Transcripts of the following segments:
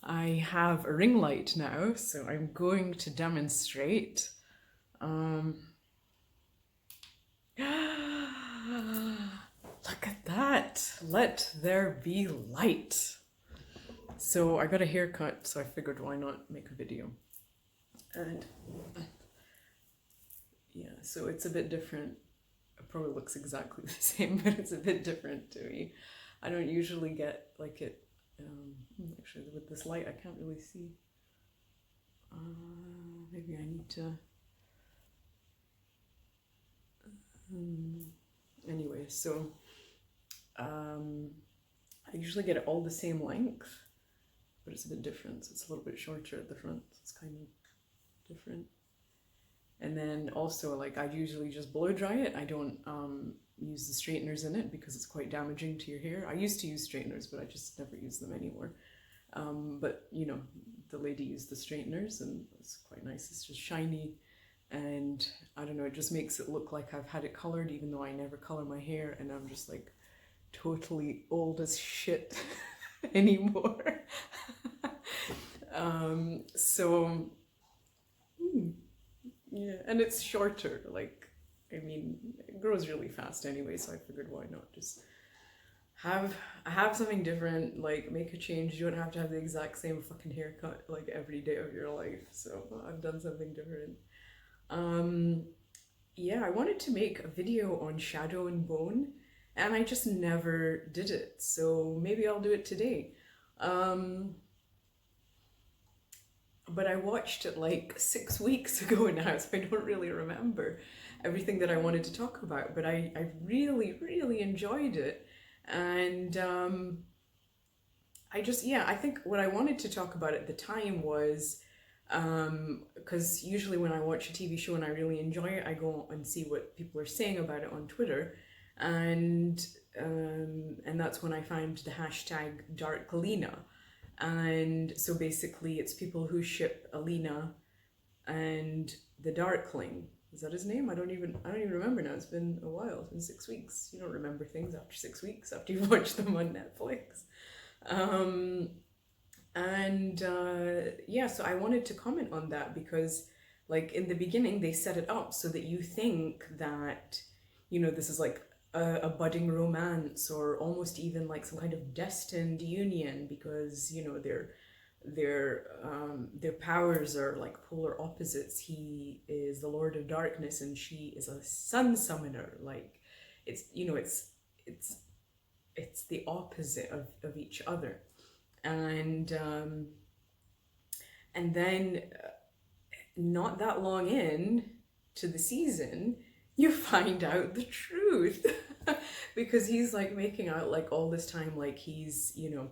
I have a ring light now, so I'm going to demonstrate. Um, look at that. Let there be light. So I got a haircut, so I figured why not make a video. And yeah, so it's a bit different. It probably looks exactly the same, but it's a bit different to me. I don't usually get like it. Actually, with this light, I can't really see. Maybe I need to. Anyway, so I usually get it all the same length, but it's a bit different. So it's a little bit shorter at the front. So it's kind of different. And then also, like, I usually just blow dry it. I don't use the straighteners in it because it's quite damaging to your hair. I used to use straighteners, but I just never use them anymore. But you know, the lady used the straighteners, and it's quite nice. It's just shiny, and I don't know. It just makes it look like I've had it colored, even though I never color my hair, and I'm just like totally old as shit anymore. So. Yeah, and it's shorter. Like, I mean, it grows really fast anyway, so I figured why not just have something different, like make a change. You don't have to have the exact same fucking haircut like every day of your life. So I've done something different. Um, yeah, I wanted to make a video on Shadow and Bone, and I just never did it. So maybe I'll do it today. Um, but I watched it like 6 weeks ago now, so I don't really remember everything that I wanted to talk about. But I really, really enjoyed it. And yeah, I think what I wanted to talk about at the time was because usually when I watch a TV show and I really enjoy it, I go and see what people are saying about it on Twitter. And that's when I found the hashtag Darklina. And so basically it's people who ship Alina and the Darkling. Is that his name? I don't even remember now. It's been a while. It's been 6 weeks. You don't remember things after 6 weeks after you've watched them on Netflix. Um, and yeah, so I wanted to comment on that because like in the beginning they set it up so that you think that, you know, this is like a budding romance or almost even like some kind of destined union because, you know, their powers are like polar opposites. He is the Lord of Darkness and she is a sun summoner. Like it's, you know, it's the opposite of each other. And then not that long in to the season, you find out the truth. Because he's like making out like all this time like he's, you know,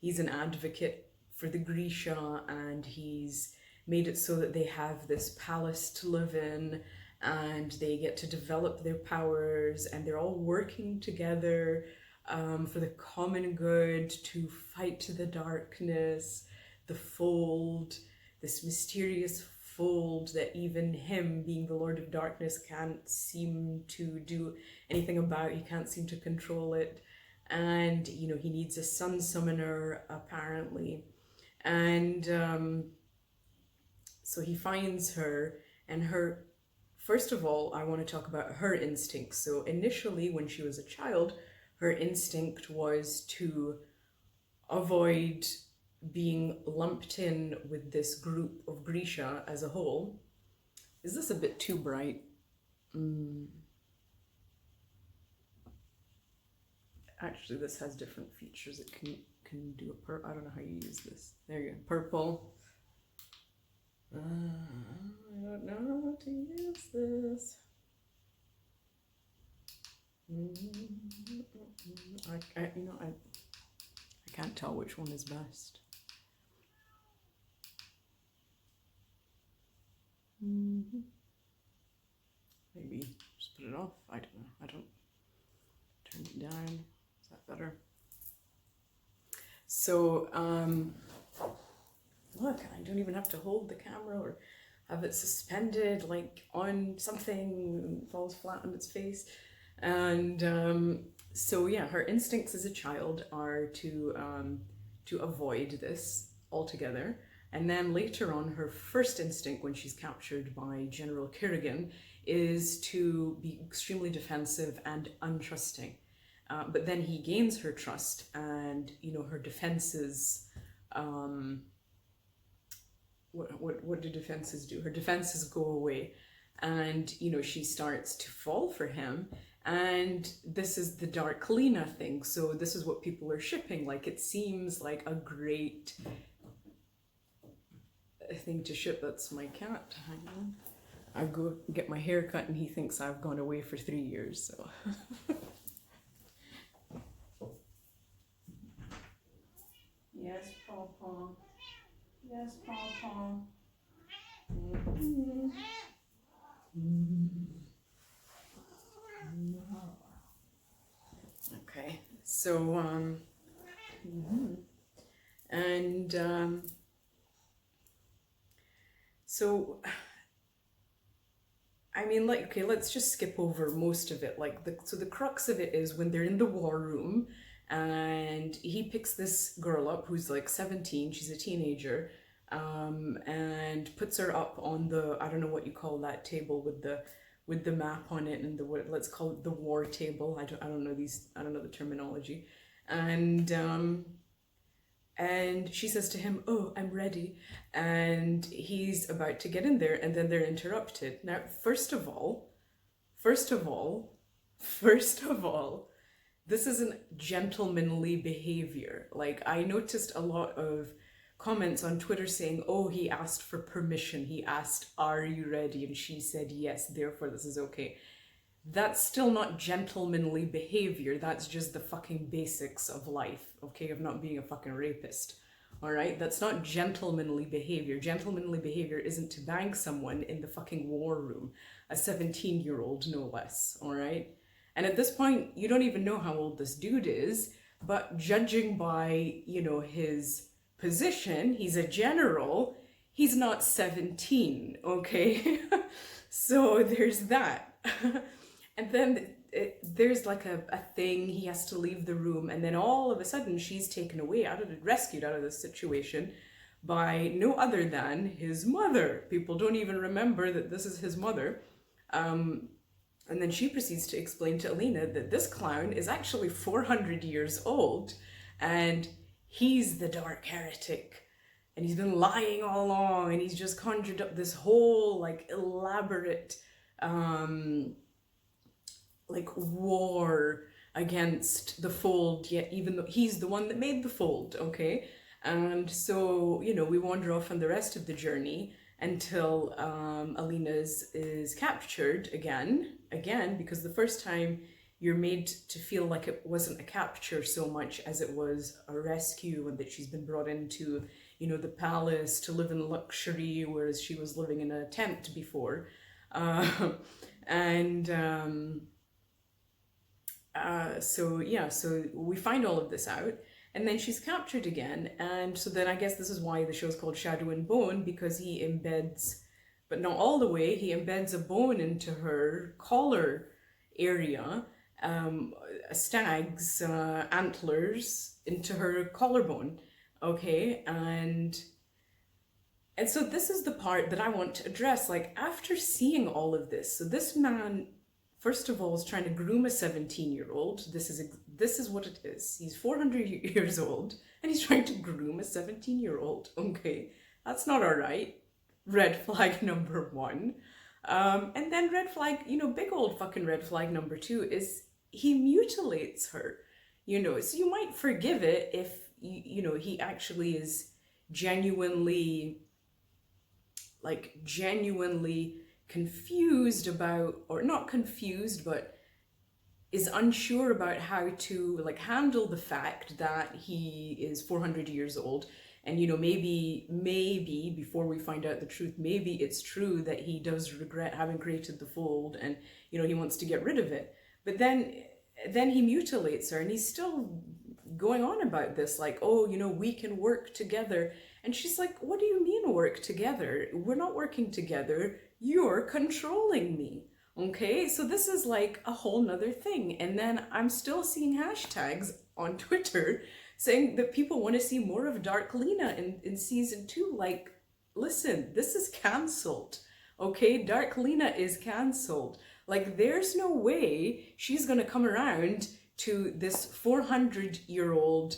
he's an advocate for the Grisha, and he's made it so that they have this palace to live in and they get to develop their powers and they're all working together for the common good to fight the darkness, the fold, this mysterious fold that even him, being the Lord of Darkness, can't seem to do anything about. He can't seem to control it. And, you know, he needs a sun summoner, apparently. And so he finds her, and her, first of all, I want to talk about her instincts. So initially, when she was a child, her instinct was to avoid being lumped in with this group of Grisha as a whole. Is this a bit too bright? Actually, this has different features. It can do a purple. I don't know how you use this. There you go. Purple. I don't know how to use this. I can't tell which one is best. Maybe just put it off. I don't know. I don't turn it down. Is that better? So, look, I don't even have to hold the camera or have it suspended like on something and falls flat on its face. And so yeah, her instincts as a child are to avoid this altogether. And then later on, her first instinct when she's captured by General Kerrigan is to be extremely defensive and untrusting. But then he gains her trust, and her defenses. What do defenses do? Her defenses go away, and she starts to fall for him. And this is the Darklina thing. So this is what people are shipping. Like, it seems like a great thing to ship. That's my cat. Hang on. I go get my hair cut and he thinks I've gone away for 3 years, so. Yes, Pawpaw. Yes, Pawpaw. Mm-hmm. Okay, so, and, so, I mean, like, okay, let's just skip over most of it. Like, so the crux of it is when they're in the war room, and he picks this girl up who's like 17, she's a teenager, and puts her up on the, I don't know what you call that table with the map on it, and let's call it the war table. I don't know the terminology. And she says to him, "Oh, I'm ready." And he's about to get in there, and then they're interrupted. Now, first of all, this isn't gentlemanly behavior. Like, I noticed a lot of comments on Twitter saying, "Oh, he asked for permission. He asked, 'Are you ready?' And she said yes, therefore this is okay." That's still not gentlemanly behavior. That's just the fucking basics of life, okay, of not being a fucking rapist. All right, that's not gentlemanly behavior. Gentlemanly behavior isn't to bang someone in the fucking war room, a 17-year-old no less. All right, and at this point, you don't even know how old this dude is, but judging by his position, he's a general. He's not 17, okay? So there's that. And then there's like a thing, he has to leave the room, and then all of a sudden she's taken away, rescued out of this situation by no other than his mother. People don't even remember that this is his mother. And then she proceeds to explain to Alina that this clown is actually 400 years old, and he's the dark heretic. And he's been lying all along, and he's just conjured up this whole like elaborate like war against the fold, yet even though he's the one that made the fold, okay? And so, we wander off on the rest of the journey until Alina is captured again, because the first time you're made to feel like it wasn't a capture so much as it was a rescue, and that she's been brought into, the palace to live in luxury, whereas she was living in a tent before. So we find all of this out, and then she's captured again, and so then I guess this is why the show's called Shadow and Bone, because he embeds, but not all the way, he embeds a bone into her collar area, a stag's antlers into her collarbone, okay, and so this is the part that I want to address. Like, after seeing all of this, so this man, first of all, is trying to groom a 17-year-old. This is what it is. He's 400 years old, and he's trying to groom a 17-year-old. Okay, that's not all right. Red flag number one. And then red flag, big old fucking red flag number two is he mutilates her. So you might forgive it if, he actually is genuinely confused about, or not confused, but is unsure about how to handle the fact that he is 400 years old, and maybe before we find out the truth, maybe it's true that he does regret having created the fold, and he wants to get rid of it. But then he mutilates her, and he's still going on about this, like, oh, we can work together. And she's like, what do you mean work together? We're not working together. You're controlling me. Okay, so this is like a whole nother thing. And then I'm still seeing hashtags on Twitter saying that people want to see more of Darklina in season 2. Like, listen, this is cancelled. Okay, Darklina is cancelled. Like, there's no way she's gonna come around to this 400-year-old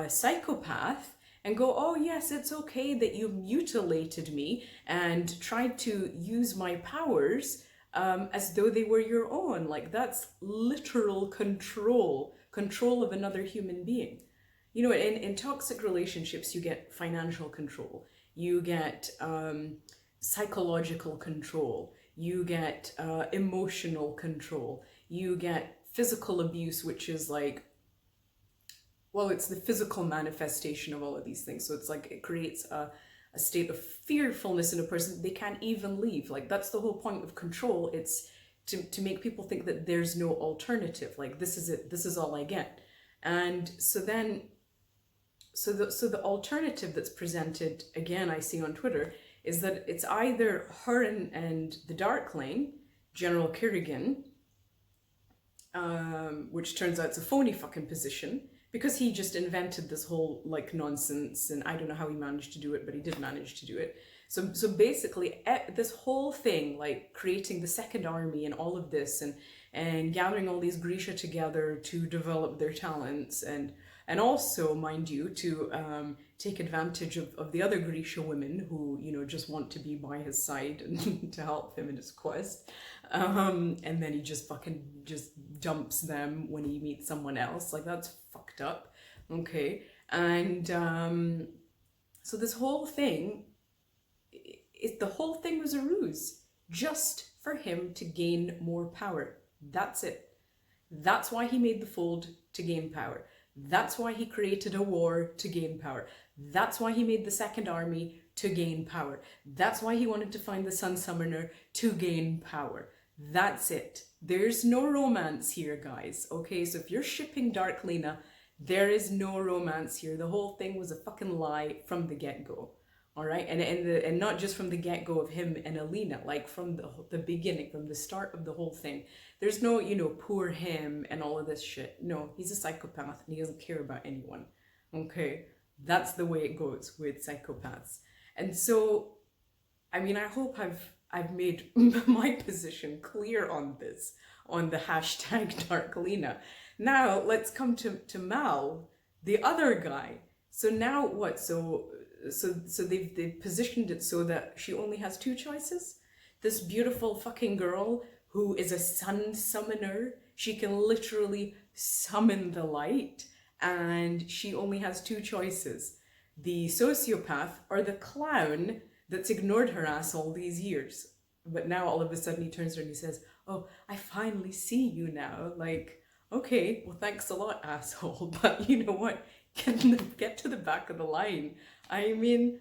psychopath and go, oh yes, it's okay that you mutilated me and tried to use my powers as though they were your own. Like, that's literal control of another human being. You know, in toxic relationships, you get financial control, you get psychological control, you get emotional control, you get physical abuse, which is like, well, it's the physical manifestation of all of these things. So it's like it creates a state of fearfulness in a person. They can't even leave. Like, that's the whole point of control. It's to make people think that there's no alternative. Like, this is it. This is all I get. And so then, so the alternative that's presented, again, I see on Twitter, is that it's either her and the Darkling, General Kerrigan, which turns out it's a phony fucking position, because he just invented this whole like nonsense, and I don't know how he managed to do it, but he did manage to do it. So basically, this whole thing, like creating the second army and all of this, and gathering all these Grisha together to develop their talents, and also, mind you, to take advantage of the other Grisha women who, you know, just want to be by his side and to help him in his quest. And then he just fucking just dumps them when he meets someone else. Like, that's fucked up. Okay. And so this whole thing, the whole thing was a ruse just for him to gain more power. That's it. That's why he made the fold, to gain power. That's why he created a war, to gain power. That's why he made the second army, to gain power. That's why he wanted to find the Sun Summoner, to gain power. That's it. There's no romance here, guys. Okay, so if you're shipping Darklina, there is no romance here. The whole thing was a fucking lie from the get-go. All right, and not just from the get-go of him and Alina, like from the beginning, from the start of the whole thing. There's no, you know, poor him and all of this shit. No, he's a psychopath and he doesn't care about anyone. Okay, that's the way it goes with psychopaths. And so, I mean, I hope I've made my position clear on this, on the hashtag Darklina. Now let's come to Mal, the other guy. So now what? So they've positioned it so that she only has two choices. This beautiful fucking girl who is a sun summoner, she can literally summon the light, and she only has two choices: the sociopath or the clown that's ignored her ass all these years. But now all of a sudden he turns to her and he says, oh, I finally see you now. Like, okay, well, thanks a lot, asshole. But you know what? Get to the back of the line. I mean,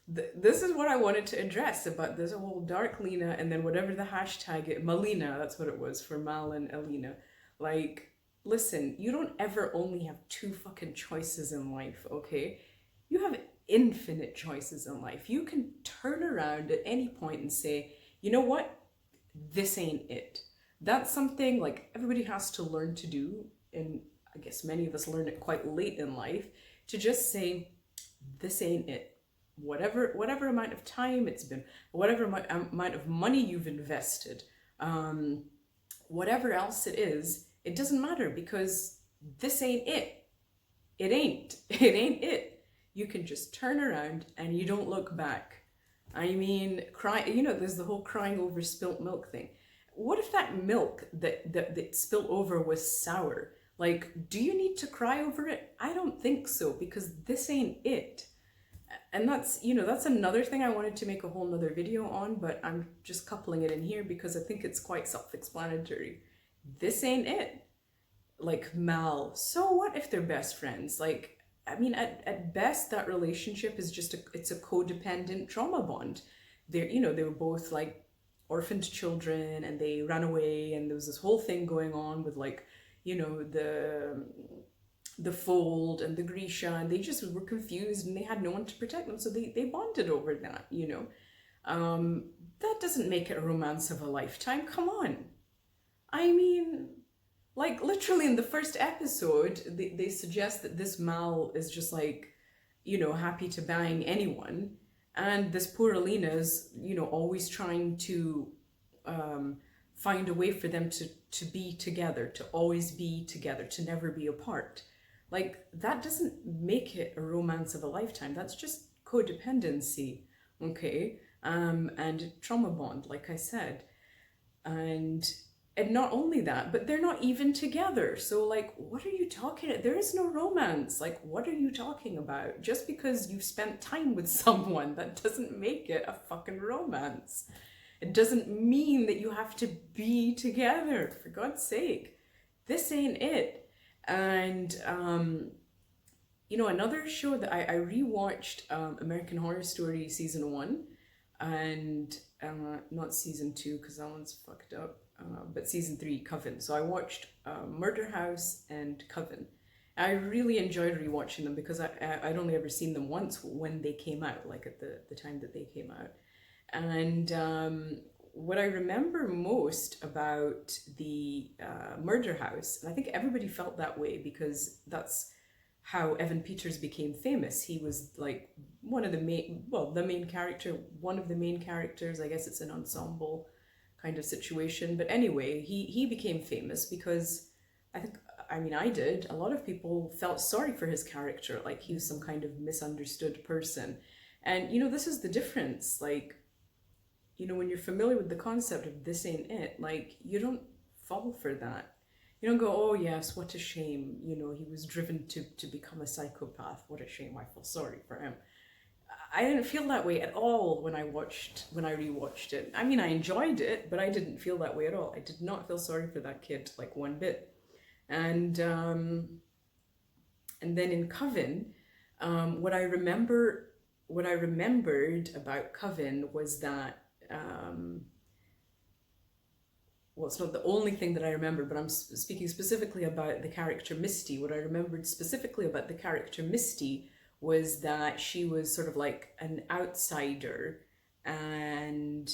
this is what I wanted to address about this whole Darklina, and then whatever the hashtag is, Malina, that's what it was for Mal and Alina. Like, listen, you don't ever only have two fucking choices in life, okay? You have infinite choices in life. You can turn around at any point and say, you know what? This ain't it. That's something like everybody has to learn to do, and I guess many of us learn it quite late in life, to just say, this ain't it. Whatever amount of time it's been, whatever amount of money you've invested, whatever else it is, it doesn't matter, because this ain't it. It ain't it. You can just turn around and you don't look back. I mean, you know, there's the whole crying over spilt milk thing. What if that milk that spilled over was sour? Like, do you need to cry over it? I don't think so, because this ain't it. And that's, you know, that's another thing I wanted to make a whole nother video on, but I'm just coupling it in here because I think it's quite self-explanatory. This ain't it. Like, Mal, so what if they're best friends? Like, I mean, at best, that relationship is just it's a codependent trauma bond. They're, you know, they were both like orphaned children and they ran away, and there was this whole thing going on with, like, you know, the fold and the Grisha, and they just were confused and they had no one to protect them, so they bonded over that, you know. That doesn't make it a romance of a lifetime. Come on. I mean, Like, literally in the first episode, they suggest that this Mal is just like, you know, happy to bang anyone. And this poor Alina is, you know, always trying to um, find a way for them to be together, to always be together, to never be apart. Like, that doesn't make it a romance of a lifetime. That's just codependency, okay? And trauma bond, like I said. And not only that, but they're not even together. So like, what are you talking about? There is no romance. Like, what are you talking about? Just because you've spent time with someone, that doesn't make it a fucking romance. It doesn't mean that you have to be together, for God's sake. This ain't it. And you know, another show that I rewatched, American Horror Story season 1, and not season 2 because that one's fucked up, but season 3, Coven. So I watched Murder House and Coven. I really enjoyed rewatching them because I'd only ever seen them once when they came out, like at the time that they came out. And what I remember most about the Murder House, and I think everybody felt that way because that's how Evan Peters became famous. He was like one of the main, well, the main character, one of the main characters. I guess it's an ensemble kind of situation. But anyway, he became famous because I did. A lot of people felt sorry for his character, like he was some kind of misunderstood person. And, you know, this is the difference. Like, you know, when you're familiar with the concept of this ain't it, like, you don't fall for that. You don't go, oh yes, what a shame, you know, he was driven to become a psychopath. What a shame, I feel sorry for him. I didn't feel that way at all when I rewatched it. I mean, I enjoyed it, but I didn't feel that way at all. I did not feel sorry for that kid, like one bit. And then in Coven, what I remembered about Coven was that well, it's not the only thing that I remember, but I'm speaking specifically about the character Misty. What I remembered specifically about the character Misty was that she was sort of like an outsider. And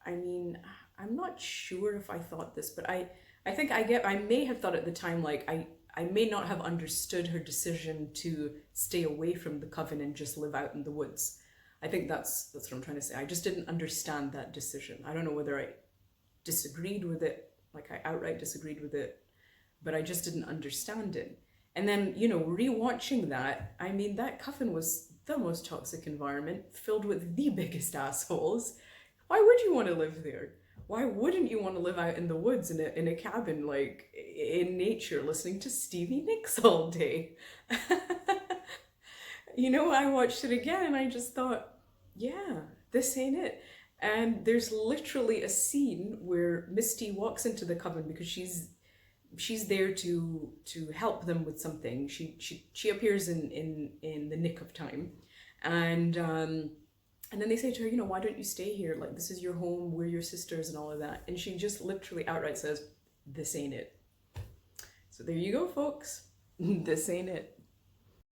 I mean, I'm not sure if I thought this, but I think I may have thought at the time, like, I may not have understood her decision to stay away from the Coven and just live out in the woods. I think that's what I'm trying to say. I just didn't understand that decision. I don't know whether I disagreed with it, like I outright disagreed with it, but I just didn't understand it. And then, you know, rewatching that, I mean, that Coven was the most toxic environment, filled with the biggest assholes. Why would you want to live there? Why wouldn't you want to live out in the woods in a cabin, like in nature, listening to Stevie Nicks all day? You know, I watched it again and I just thought, yeah, this ain't it. And there's literally a scene where Misty walks into the Coven because she's there to help them with something. She appears in the nick of time, and then they say to her, you know, why don't you stay here? Like, this is your home. We're your sisters and all of that. And she just literally outright says, "This ain't it." So there you go, folks. This ain't it.